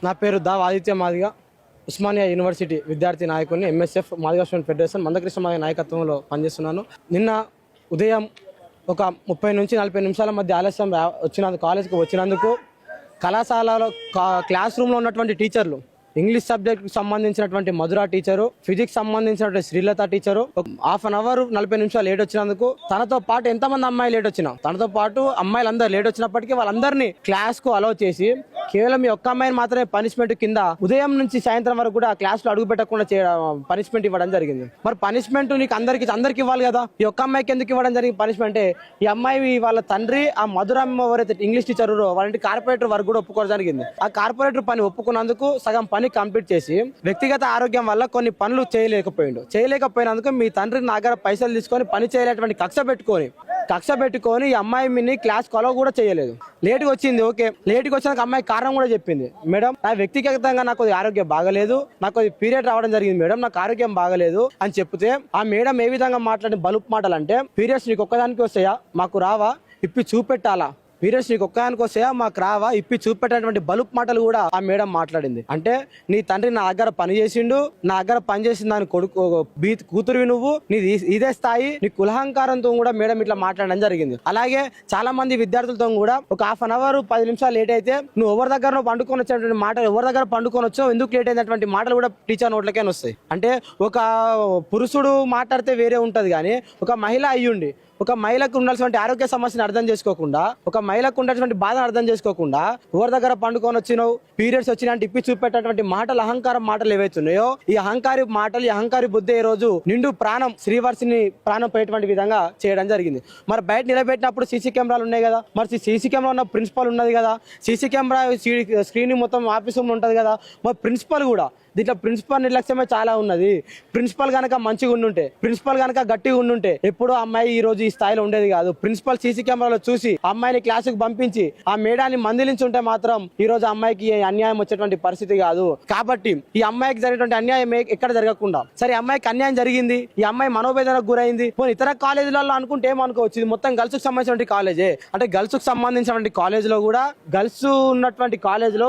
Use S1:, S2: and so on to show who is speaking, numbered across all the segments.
S1: నా పేరు ఆదిత్య మాదిగ, ఉస్మానియా యూనివర్సిటీ విద్యార్థి నాయకుడిని, MSF Madiga student federation Mandakrishna Madiga నాయకత్వంలో పనిచేస్తున్నాను. నిన్న ఉదయం ఒక 30 నుంచి 40 నిమిషాల మధ్య ఆలస్యం వచ్చినందుకు కాలేజ్కి వచ్చినందుకు కళాశాలలో క్లాస్ రూమ్లో ఉన్నటువంటి టీచర్లు ఇంగ్లీష్ సబ్జెక్ట్కి సంబంధించినటువంటి మధుర టీచరు, ఫిజిక్స్ సంబంధించినటువంటి Srilatha teacher half an hour 40 నిమిషాలు లేట్ వచ్చినందుకు, తనతో పాటు ఎంతమంది అమ్మాయిలు లేట్ వచ్చినా తనతో పాటు అమ్మాయిలందరూ లేట్ వచ్చినప్పటికీ వాళ్ళందరినీ క్లాస్ కు అలౌ చేసి కేవలం ఈ ఒక్క అమ్మాయిని మాత్రమే పనిష్మెంట్ కింద ఉదయం నుంచి సాయంత్రం వరకు కూడా క్లాస్ లో అడుగు పెట్టకుండా పనిష్మెంట్ ఇవ్వడం జరిగింది. మరి పనిష్మెంట్ నీకు అందరికి ఇవ్వాలి కదా, ఈ ఒక్క అమ్మాయికి ఎందుకు ఇవ్వడం జరిగింది పనిష్మెంట్? ఈ అమ్మాయి వాళ్ళ తండ్రి ఆ మధురమ్మ ఎవరైతే ఇంగ్లీష్ టీచర్ వాళ్ళ కార్పొరేటర్ వర్క్ కూడా ఒప్పుకోవడం జరిగింది. ఆ కార్పొరేటర్ పని ఒప్పుకున్నందుకు సగం పని కంప్లీట్ చేసి వ్యక్తిగత ఆరోగ్యం వల్ల కొన్ని పనులు చేయలేకపోయినందుకు మీ తండ్రి నా దగ్గర పైసలు తీసుకొని పని చేయలేటువంటి కక్ష పెట్టుకొని ఈ అమ్మాయి మిని క్లాస్ కొలవ కూడా చేయలేదు. లేట్గా వచ్చింది, ఓకే, లేట్గా వచ్చినాక అమ్మాయి కారణం కూడా చెప్పింది. మేడం, నా వ్యక్తిగతంగా నాకు ఆరోగ్యం బాగలేదు, నాకు పీరియడ్ రావడం జరిగింది మేడం, నాకు ఆరోగ్యం బాగలేదు అని చెప్తే ఆ మేడం ఏ విధంగా మాట్లాడిన బలుపు మాటలు అంటే, పీరియడ్స్ నీకు ఒక్కదానికి వస్తాయా, మాకు రావా, ఇప్పి చూపెట్టాలా, పీరియడ్స్ నీకు ఒక్కదానికి వస్తాయా, మాకు రావా, ఇప్పి చూపెట్టేటువంటి బలుపు మాటలు కూడా ఆ మేడం మాట్లాడింది. అంటే నీ తండ్రి నా దగ్గర పని చేసిండు, నా దగ్గర పని చేసిన దాని కొడుకు కూతురువి నువ్వు, నీది ఇదే స్థాయి, నీ కులహంకారంతో కూడా మేడం ఇట్లా మాట్లాడడం జరిగింది. అలాగే చాలా మంది విద్యార్థులతో కూడా ఒక హాఫ్ అన్ అవర్ 10 నిమిషాలు లేట్ అయితే నువ్వు ఎవరి దగ్గర పండుకొని వచ్చేటువంటి మాటలు, ఎవరి దగ్గర పండుకొని వచ్చావు, ఎందుకు లేట్ అయినటువంటి మాటలు కూడా టీచర్ నోట్లకైనా వస్తాయి. అంటే ఒక పురుషుడు మాట్లాడితే వేరే ఉంటది, కానీ ఒక మహిళ అయ్యుండి ఒక మహిళకు ఉండాల్సిన ఆరోగ్య సమస్యను అర్థం చేసుకోకుండా, ఒక మహిళకు ఉండాల్సిన బాధను అర్థం చేసుకోకుండా ఎవరి దగ్గర పండుకొని వచ్చినావు, పీరియడ్స్ వచ్చినాయంటే ఇప్పి చూపెట్టేటువంటి మాటలు, అహంకారం మాటలు ఏవైతున్నాయో, ఈ అహంకారి మాటలు, ఈ అహంకారి బుద్ధి ఈ రోజు నిండు ప్రాణం శ్రీవర్షిని ప్రాణం పోయేటువంటి విధంగా చేయడం జరిగింది. మరి బయట నిలబెట్టినప్పుడు సీసీ కెమెరాలు ఉన్నాయి కదా, మరి సీసీ కెమెరా ఉన్న ప్రిన్సిపల్ ఉన్నది కదా, సీసీ కెమెరా స్క్రీన్ మొత్తం ఆఫీస్ ఉంటది కదా, మరి ప్రిన్సిపల్ కూడా దీంట్లో ప్రిన్సిపల్ నిర్లక్ష్యమే చాలా ఉన్నది. ప్రిన్సిపల్ కనుక మంచిగా ఉండుంటే, ప్రిన్సిపల్ కనుక గట్టిగా ఉండుంటే ఎప్పుడో అమ్మాయి ఈ రోజు ఈ స్థాయిలో ఉండేది కాదు. ప్రిన్సిపల్ సీసీ కెమెరాలో చూసి అమ్మాయిని క్లాసుకు పంపించి ఆ మేడాన్ని మందిలించుంటే మాత్రం ఈ రోజు అమ్మాయికి అన్యాయం వచ్చేటువంటి పరిస్థితి కాదు. కాబట్టి ఈ అమ్మాయికి జరిగినటువంటి అన్యాయం ఎక్కడ జరగకుండా, సరే అమ్మాయికి అన్యాయం జరిగింది, ఈ అమ్మాయి మనోవేదనకు గురైంది, పోనీ ఇతర కాలేజీలలో అనుకుంటే ఏమనుకోవచ్చు, ఇది మొత్తం గర్ల్స్ కు సంబంధించినటువంటి కాలేజే. అంటే గర్ల్స్ కు సంబంధించినటువంటి కాలేజ్ లో కూడా, గర్ల్స్ ఉన్నటువంటి కాలేజ్ లో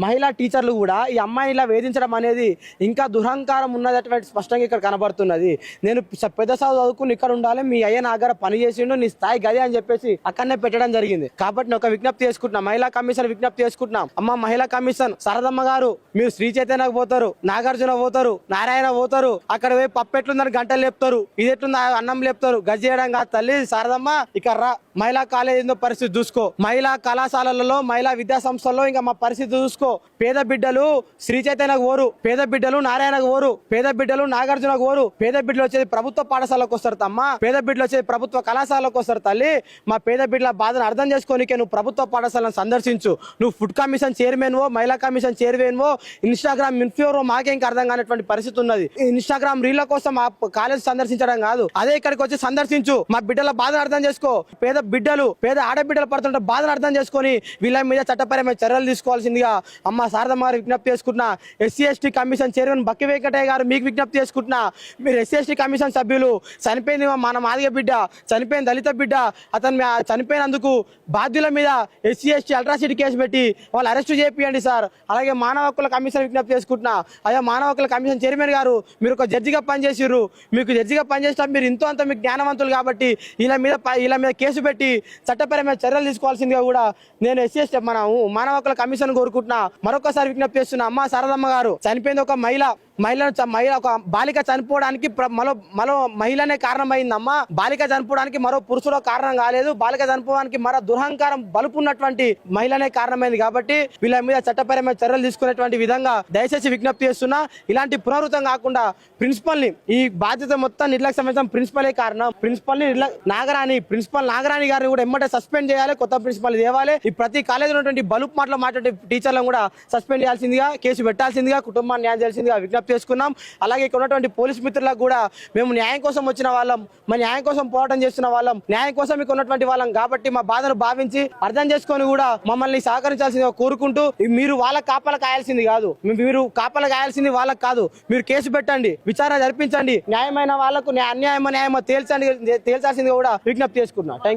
S1: మహిళా టీచర్లు కూడా ఈ అమ్మాయిని ఇలా వేధించడం అనేది ఇంకా దురహంకారం ఉన్నటువంటి స్పష్టంగా ఇక్కడ కనబడుతున్నది. నేను పెద్ద చదువుకుని ఇక్కడ ఉండాలి, మీ అయ్య నా దగ్గర పని చేసిండు, నీ స్థాయి గది అని చెప్పేసి అక్కడనే పెట్టడం జరిగింది. కాబట్టి నేను ఒక విజ్ఞప్తి చేసుకుంటున్నా, మహిళా కమిషన్ విజ్ఞప్తి చేసుకుంటున్నాం. అమ్మ మహిళా కమిషన్ శారదమ్మ గారు, మీరు శ్రీ చైతన్యకు పోతారు, నాగార్జున పోతారు, నారాయణ పోతారు, అక్కడ పోయి పప్పు ఎట్లుందని గంటలు లేపుతారు, ఇది ఎట్లుంది అన్నం లేపుతారు, గది చేయడం కాదు తల్లి. శారదమ్మ ఇక్కడ రా, మహిళా కాలేజీ పరిస్థితి చూసుకో, మహిళా కళాశాలలలో, మహిళా విద్యా సంస్థల్లో ఇంకా మా పరిస్థితి చూసుకో. పేద బిడ్డలు శ్రీ చైతన్యకు ఓరు, పేద బిడ్డలు నారాయణకు ఓరు, పేద బిడ్డలు నాగార్జునకు ఓరు, పేద బిడ్డలు వచ్చేది ప్రభుత్వ పాఠశాలకు వస్తారు తమ్మ, పేద బిడ్డలు వచ్చేది ప్రభుత్వ కళాశాలకు వస్తారు తల్లి. మా పేద బిడ్డల బాధను అర్థం చేసుకోనికే నువ్వు ప్రభుత్వ పాఠశాలను సందర్శించు. నువ్వు ఫుడ్ కమిషన్ చైర్మన్ వో, మహిళా కమిషన్ చైర్మన్ వో, ఇన్స్టాగ్రామ్ ఇన్ఫ్లుయెన్సర్ మాకే ఇంకా అర్థం కానటువంటి పరిస్థితి ఉన్నది. ఇన్స్టాగ్రామ్ రీళ్ల కోసం ఆ కాలేజ్ సందర్శించడం కాదు, అదే ఇక్కడికి వచ్చి సందర్శించు, మా బిడ్డల బాధను అర్థం చేసుకో. పేద ఆడబిడ్డలు పడుతుంటే బాధను అర్థం చేసుకొని వీళ్ళ మీద చట్టపరమైన చర్యలు తీసుకోవాల్సిందిగా అమ్మ శారదమ్మ గారు విజ్ఞప్తి చేసుకుంటున్నా. ఎస్సీ ఎస్టీ కమిషన్ చైర్మన్ బక్కి వెంకటయ్య గారు మీకు విజ్ఞప్తి చేసుకుంటున్నా, మీరు ఎస్సీ ఎస్టీ కమిషన్ సభ్యులు, చనిపోయింది మన మాదిగ బిడ్డ, చనిపోయిన దళిత బిడ్డ, అతను చనిపోయినందుకు బాధ్యుల మీద ఎస్సీ ఎస్టీ అల్ట్రాసిటీ కేసు పెట్టి వాళ్ళు అరెస్టు చేపియండి సార్. అలాగే మానవ హక్కుల కమిషన్ విజ్ఞప్తి చేసుకుంటున్నా, అయ్యా మానవ హక్కుల కమిషన్ చైర్మన్ గారు, మీరు ఒక జడ్జిగా పనిచేసిర్రు, మీకు జడ్జిగా పనిచేసినప్పుడు మీరు ఇంతో అంత మీకు జ్ఞానవంతులు కాబట్టి వీళ్ళ మీద కేసు పెట్టి చట్టపరమైన చర్యలు తీసుకోవాల్సిందిగా కూడా నేను ఎస్సీ ఎస్టీ మానవ హక్కుల కమిషన్ కోరుకుంటున్నా. మరొకసారి విజ్ఞప్తి చేస్తున్నా, అమ్మ శారదమ్మ గారు, చనిపోయింది ఒక మహిళ ఒక బాలిక చనిపోవడానికి మరో మహిళనే కారణమైందమ్మా. బాలిక చనిపోవడానికి మరో పురుషుడు కారణం కాలేదు, బాలిక చనిపోవడానికి మరో దురహంకారం బలుపున్నటువంటి మహిళనే కారణమైంది. కాబట్టి వీళ్ళ మీద చట్టపరమైన చర్యలు తీసుకునేటువంటి విధంగా దయచేసి విజ్ఞప్తి చేస్తున్నా. ఇలాంటి పునరావృతం కాకుండా ప్రిన్సిపల్ ని, ఈ బాధ్యత మొత్తం నిర్లక్ష్యం చేసిన ప్రిన్సిపలే కారణం. ప్రిన్సిపల్ నాగరాణి గారిని కూడా ఎమ్మటే సస్పెండ్ చేయాలి, కొత్త ప్రిన్సిపల్ తేవాలి. ఈ ప్రతి కాలేజీలో ఉన్నటువంటి బలుపు మాటలు మాట్లాడే టీచర్లను కూడా సస్పెండ్ చేయాల్సిందిగా, కేసు పెట్టాల్సిందిగా, కుటుంబాన్ని న్యాయం చేయాల్సిందిగా విజ్ఞప్తి చేసుకున్నాం. అలాగే ఇక్కడ ఉన్నటువంటి పోలీస్ మిత్రులకు కూడా మేము న్యాయం కోసం వచ్చిన వాళ్ళం, మా న్యాయం కోసం పోరాటం చేస్తున్న వాళ్ళం, న్యాయం కోసం మీకు ఉన్నటువంటి వాళ్ళం కాబట్టి మా బాధను భావించి అర్థం చేసుకొని కూడా మమ్మల్ని సహకరించాల్సిందిగా కోరుకుంటూ, మీరు వాళ్ళకి కాపలా కాయాల్సింది కాదు, మీరు కాపలా కాయాల్సింది వాళ్ళకి కాదు, మీరు కేసు పెట్టండి, విచారణ జరిపించండి, న్యాయమైన వాళ్ళకు అన్యాయమో న్యాయమో తేల్చాల్సిందిగా కూడా విజ్ఞప్తి చేసుకుంటున్నా. Thank you.